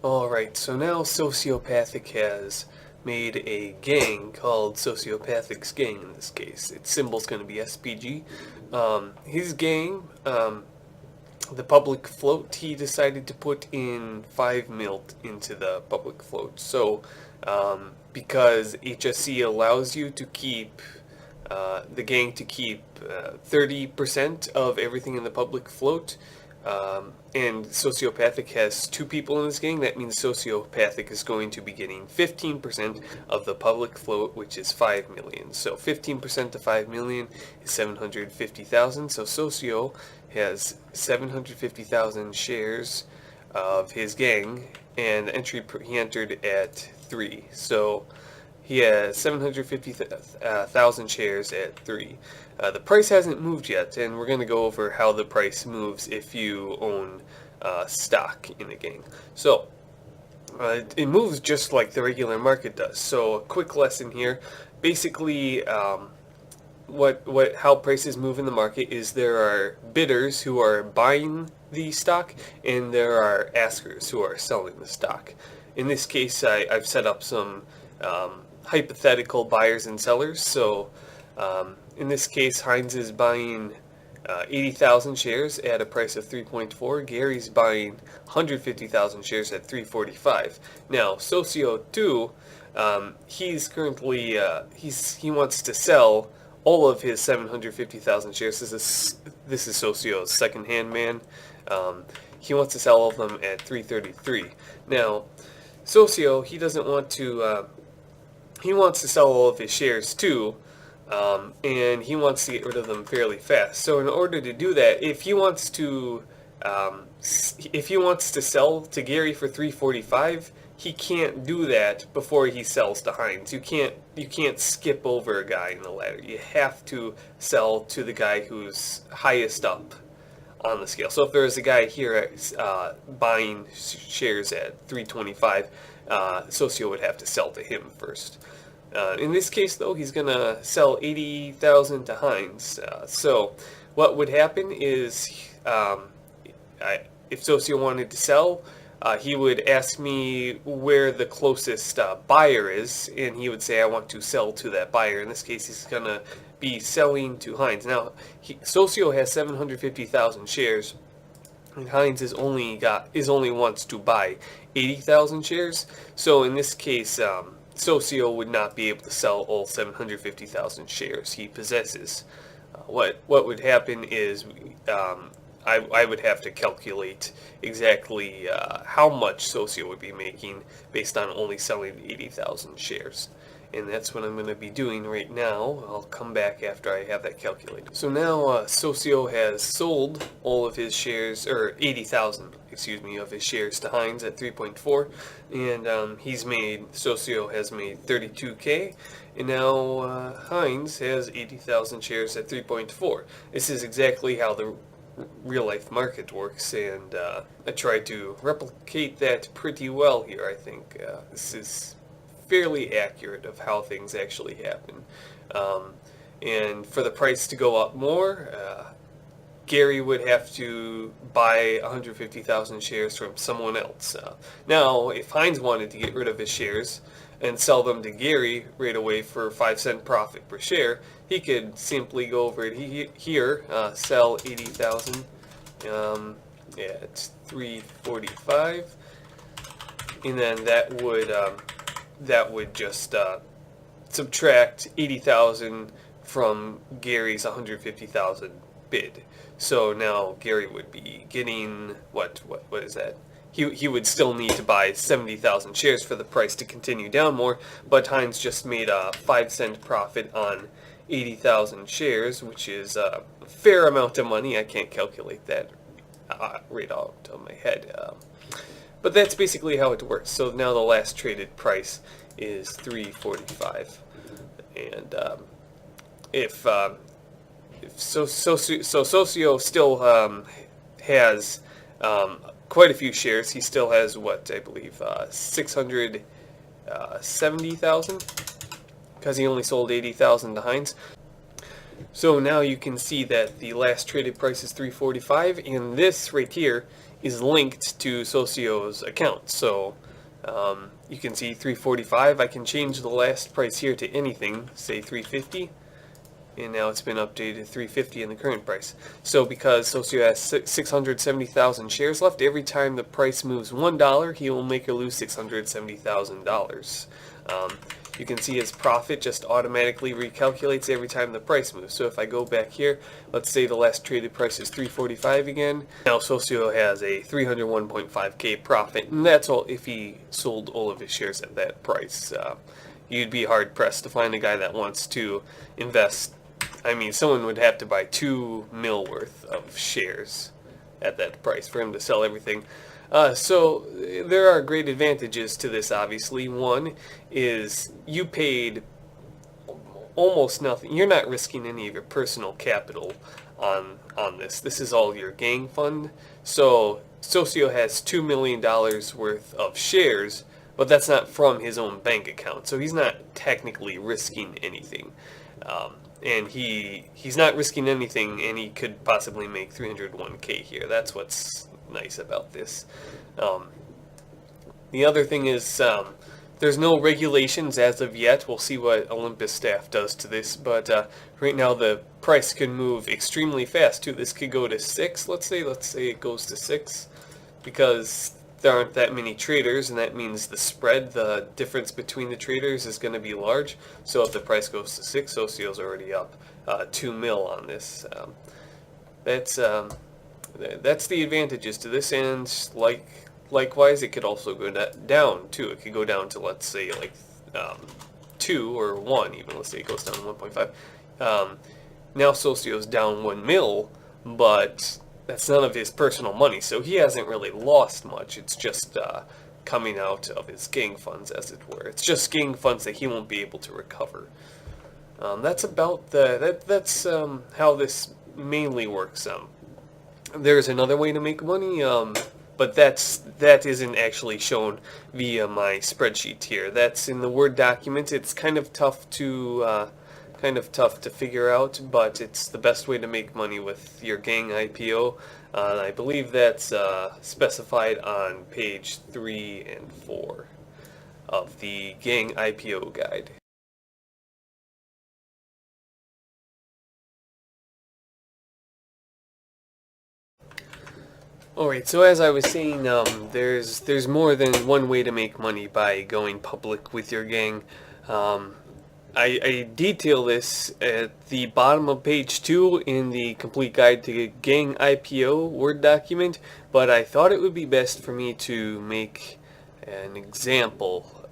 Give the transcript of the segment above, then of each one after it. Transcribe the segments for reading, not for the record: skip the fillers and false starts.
Alright, so now Sociopathic has made a gang called Sociopathic's Gang in this case. Its symbol's going to be SPG. His gang, the public float, he decided to put in 5 mil into the public float. So, because HSC allows you to keep, the gang to keep 30% of everything in the public float, and Sociopathic has 2 people in this gang, that means Sociopathic is going to be getting 15% of the public float, which is 5 million. So 15% of 5 million is 750,000. So Socio has 750,000 shares of his gang, and the entry he entered at 3. So he has 750,000 shares at 3. The price hasn't moved yet, and we're going to go over how the price moves if you own stock in a gang. So, it moves just like the regular market does. So, a quick lesson here. Basically, how prices move in the market is there are bidders who are buying the stock, and there are askers who are selling the stock. In this case, I've set up some hypothetical buyers and sellers. So in this case, Heinz is buying 80,000 shares at a price of 3.4. Gary's buying 150,000 shares at 3.45. Now, Socio 2, he's currently he wants to sell all of his 750,000 shares. This is Socio's second-hand man. He wants to sell all of them at 3.33. Now, Socio, he doesn't want to. He wants to sell all of his shares too, and he wants to get rid of them fairly fast. So in order to do that, if he wants to sell to Gary for 3.45, he can't do that before he sells to Heinz. You can't skip over a guy in the ladder. You have to sell to the guy who's highest up on the scale. So if there's a guy here buying shares at 3.25, Socio would have to sell to him first. In this case, though, he's going to sell 80,000 to Heinz. So what would happen is, if Socio wanted to sell, he would ask me where the closest buyer is, and he would say, I want to sell to that buyer. In this case, he's going to be selling to Heinz. Now, Socio has 750,000 shares, and Heinz only wants to buy 80,000 shares. So in this case, Socio would not be able to sell all 750,000 shares he possesses. What would happen is I would have to calculate exactly how much Socio would be making based on only selling 80,000 shares. And that's what I'm going to be doing right now. I'll come back after I have that calculated. So now Socio has sold all of his shares, or 80,000, excuse me, of his shares to Heinz at 3.4, and Socio has made 32K, and now Heinz has 80,000 shares at 3.4. This is exactly how the real life market works, and I tried to replicate that pretty well here. I think this is fairly accurate of how things actually happen. And for the price to go up more, Gary would have to buy 150,000 shares from someone else. Now, if Heinz wanted to get rid of his shares and sell them to Gary right away for 5-cent profit per share, he could simply go over it here, sell 80,000 at 3.45, and then that would just subtract 80,000 from Gary's 150,000 bid. So now Gary would be getting what is that? He would still need to buy 70,000 shares for the price to continue down more, but Heinz just made a 5-cent profit on 80,000 shares, which is a fair amount of money. I can't calculate that right out of my head. But that's basically how it works. So now the last traded price is 3.45, and if Socio still has quite a few shares. He still has I believe 670,000, because he only sold 80,000 to Heinz. So now you can see that the last traded price is 345, and this right here is linked to Socio's account. So you can see 345. I can change the last price here to anything, say 350, and now it's been updated to 350 in the current price. So because Socio has 670,000 shares left, every time the price moves $1, he will make or lose $670,000. You can see his profit just automatically recalculates every time the price moves. So if I go back here, let's say the last traded price is 345 again. Now Socio has a 301.5k profit, and that's all if he sold all of his shares at that price. You'd be hard pressed to find a guy that wants to invest. I mean, someone would have to buy 2 mil worth of shares at that price for him to sell everything. So there are great advantages to this, obviously. One is you paid almost nothing. You're not risking any of your personal capital on this. This is all your gang fund. So Socio has $2 million worth of shares, but that's not from his own bank account. So he's not technically risking anything. And he's not risking anything, and he could possibly make 301k here. That's what's nice about this. The other thing is there's no regulations as of yet. We'll see what Olympus staff does to this, but right now the price can move extremely fast too. This could go to 6, let's say it goes to 6, because there aren't that many traders, and that means the spread, the difference between the traders is going to be large. So if the price goes to 6, Socio's already up 2 mil on this. That's the advantages to this, and likewise it could also go down too. It could go down to, let's say, like 2 or 1 even. Let's say it goes down to 1.5. Now Socio's down 1 mil, but that's none of his personal money, so he hasn't really lost much. It's just coming out of his gang funds, as it were. It's just gang funds that he won't be able to recover. That's about that's how this mainly works. There's another way to make money, but that isn't actually shown via my spreadsheet here. That's in the Word document. It's kind of tough to figure out, but it's the best way to make money with your gang IPO. I believe that's specified on page 3 and 4 of the gang IPO guide. Alright, so as I was saying, there's more than one way to make money by going public with your gang. I detail this at the bottom of page 2 in the complete guide to gang IPO Word document, but I thought it would be best for me to make an example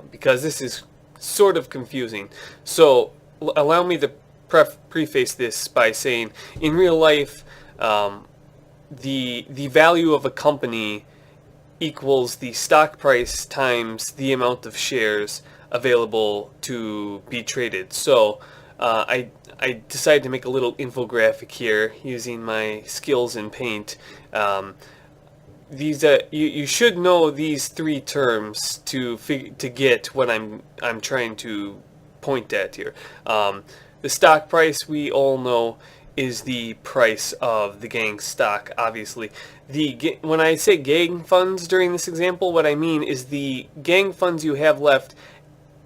because this is sort of confusing. So allow me to preface this by saying, in real life, the value of a company equals the stock price times the amount of shares available to be traded. So I decided to make a little infographic here using my skills in Paint. These you should know these 3 terms to get what I'm trying to point at here. The stock price, we all know, is the price of the gang stock, obviously. When I say gang funds during this example, what I mean is the gang funds you have left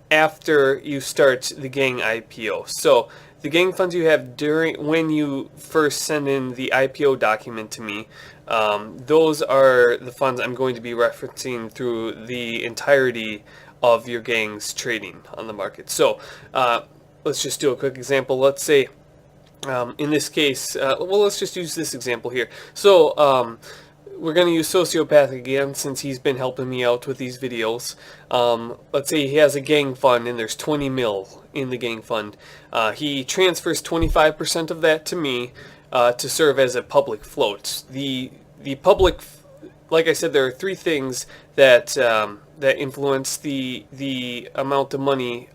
after you start the gang IPO. So the gang funds you have when you first send in the IPO document to me, those are the funds I'm going to be referencing through the entirety of your gang's trading on the market. So let's just do a quick example. Let's say in this case, well, let's just use this example here. So we're going to use Sociopathic again since he's been helping me out with these videos. Let's say he has a gang fund and there's 20 mil in the gang fund. He transfers 25% of that to me to serve as a public float. The public, like I said, there are 3 things that that influence the amount of money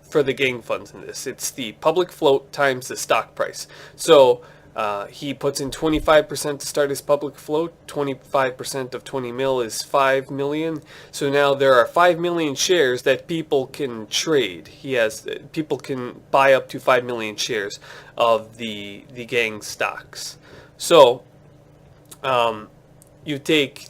for the gang funds in this. It's the public float times the stock price. So He puts in 25% to start his public float. 25% of 20 mil is 5 million. So now there are 5 million shares that people can trade. People can buy up to 5 million shares of the gang stocks. So you take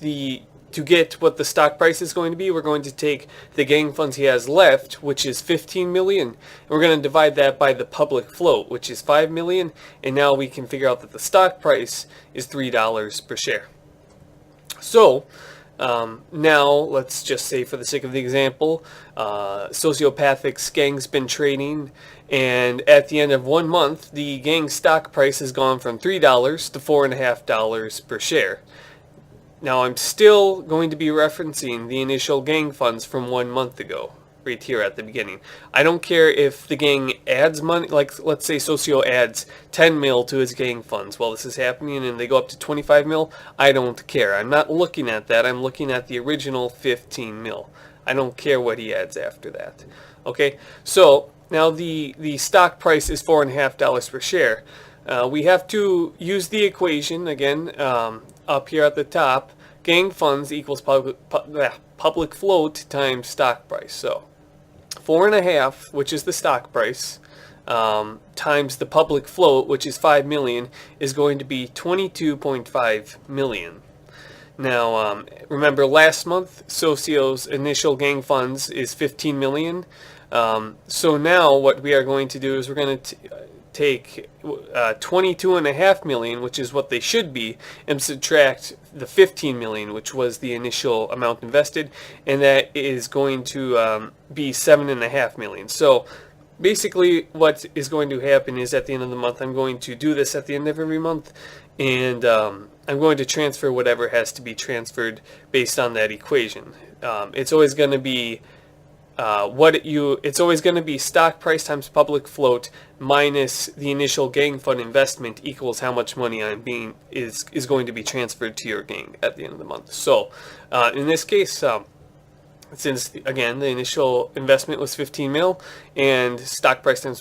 to get what the stock price is going to be, we're going to take the gang funds he has left, which is 15 million, and we're going to divide that by the public float, which is 5 million, and now we can figure out that the stock price is $3 per share. So now let's just say, for the sake of the example, Sociopathic's gang's been trading, and at the end of 1 month, the gang stock price has gone from $3 to $4.50 per share. Now I'm still going to be referencing the initial gang funds from 1 month ago, right here at the beginning. I don't care if the gang adds money, like let's say Socio adds 10 mil to his gang funds while this is happening and they go up to 25 mil, I don't care. I'm not looking at that, I'm looking at the original 15 mil. I don't care what he adds after that. Okay, so now the stock price is $4.50 per share. We have to use the equation again up here at the top. Gang funds equals public float times stock price. So 4.5, which is the stock price, times the public float, which is 5 million, is going to be 22.5 million. Now, remember last month, Socio's initial gang funds is 15 million. So now what we are going to do is we're going to take 22.5 million, which is what they should be, and subtract the 15 million, which was the initial amount invested, and that is going to be 7.5 million. So basically what is going to happen is at the end of the month, I'm going to do this at the end of every month, and I'm going to transfer whatever has to be transferred based on that equation. It's always going to be it's always going to be stock price times public float minus the initial gang fund investment equals how much money is going to be transferred to your gang at the end of the month. So in this case, since again the initial investment was 15 mil and stock price times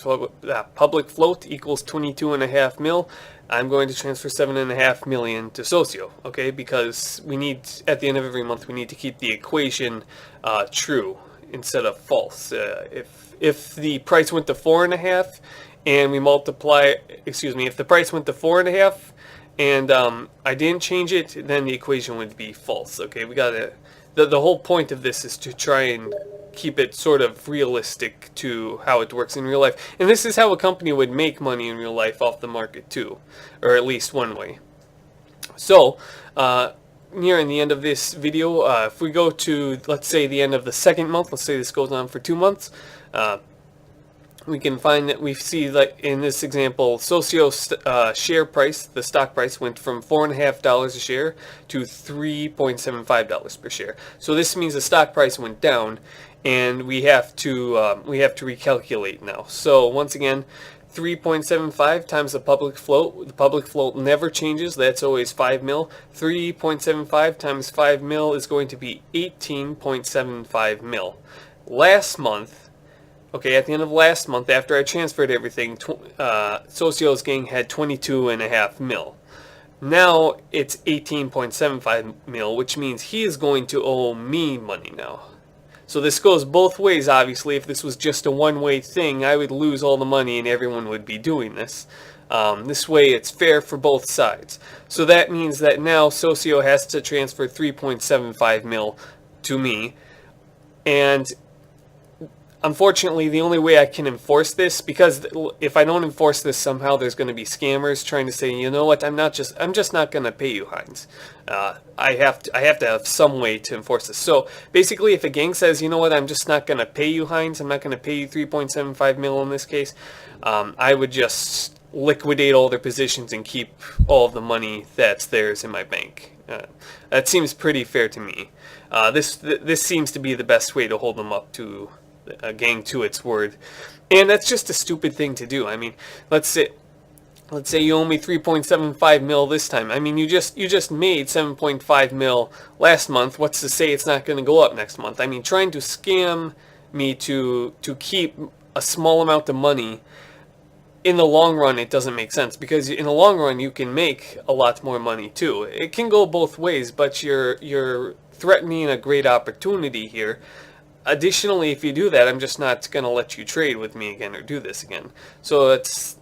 public float equals 22.5 mil, I'm going to transfer 7.5 million to Socio, okay? Because we need, at the end of every month, we need to keep the equation true instead of false. If the price went to 4.5 and we multiply, if the price went to 4.5 and I didn't change it, then the equation would be false. Okay, we gotta. The whole point of this is to try and keep it sort of realistic to how it works in real life, and this is how a company would make money in real life off the market too, or at least one way. So nearing the end of this video, if we go to, let's say, the end of the second month, let's say this goes on for 2 months, we can find that we see that in this example, Socio's share price, the stock price, went from $4.50 a share to $3.75 per share. So this means the stock price went down, and we have to recalculate now. So once again, 3.75 times the public float. The public float never changes. That's always 5 mil. 3.75 times 5 mil is going to be 18.75 mil. Last month, okay, at the end of last month, after I transferred everything, Socio's gang had 22.5 mil. Now it's 18.75 mil, which means he is going to owe me money now. So this goes both ways, obviously. If this was just a one-way thing, I would lose all the money and everyone would be doing this. This way it's fair for both sides. So that means that now Socio has to transfer 3.75 mil to me. And unfortunately, the only way I can enforce this, because if I don't enforce this somehow, there's going to be scammers trying to say, you know what, I'm just not going to pay you, Heinz. I have to have some way to enforce this. So basically, if a gang says, you know what, I'm just not going to pay you, Heinz, I'm not going to pay you 3.75 mil in this case, I would just liquidate all their positions and keep all of the money that's theirs in my bank. That seems pretty fair to me. This seems to be the best way to hold them up to a gang to its word, and that's just a stupid thing to do. I mean, let's say you owe me 3.75 mil this time. I mean, you just made 7.5 mil last month. What's to say it's not going to go up next month? I mean, trying to scam me to keep a small amount of money, in the long run, it doesn't make sense, because in the long run, you can make a lot more money too. It can go both ways, but you're threatening a great opportunity here. Additionally, if you do that, I'm just not going to let you trade with me again or do this again. So it's,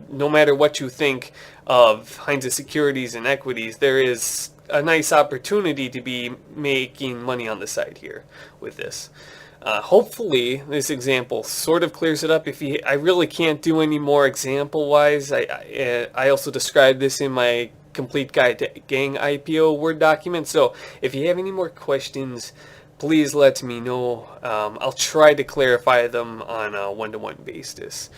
no matter what you think of Heinz Securities and equities, there is a nice opportunity to be making money on the side here with this. Hopefully, this example sort of clears it up. I really can't do any more example-wise. I also described this in my complete guide to gang IPO Word document. So if you have any more questions, please let me know. I'll try to clarify them on a one-to-one basis.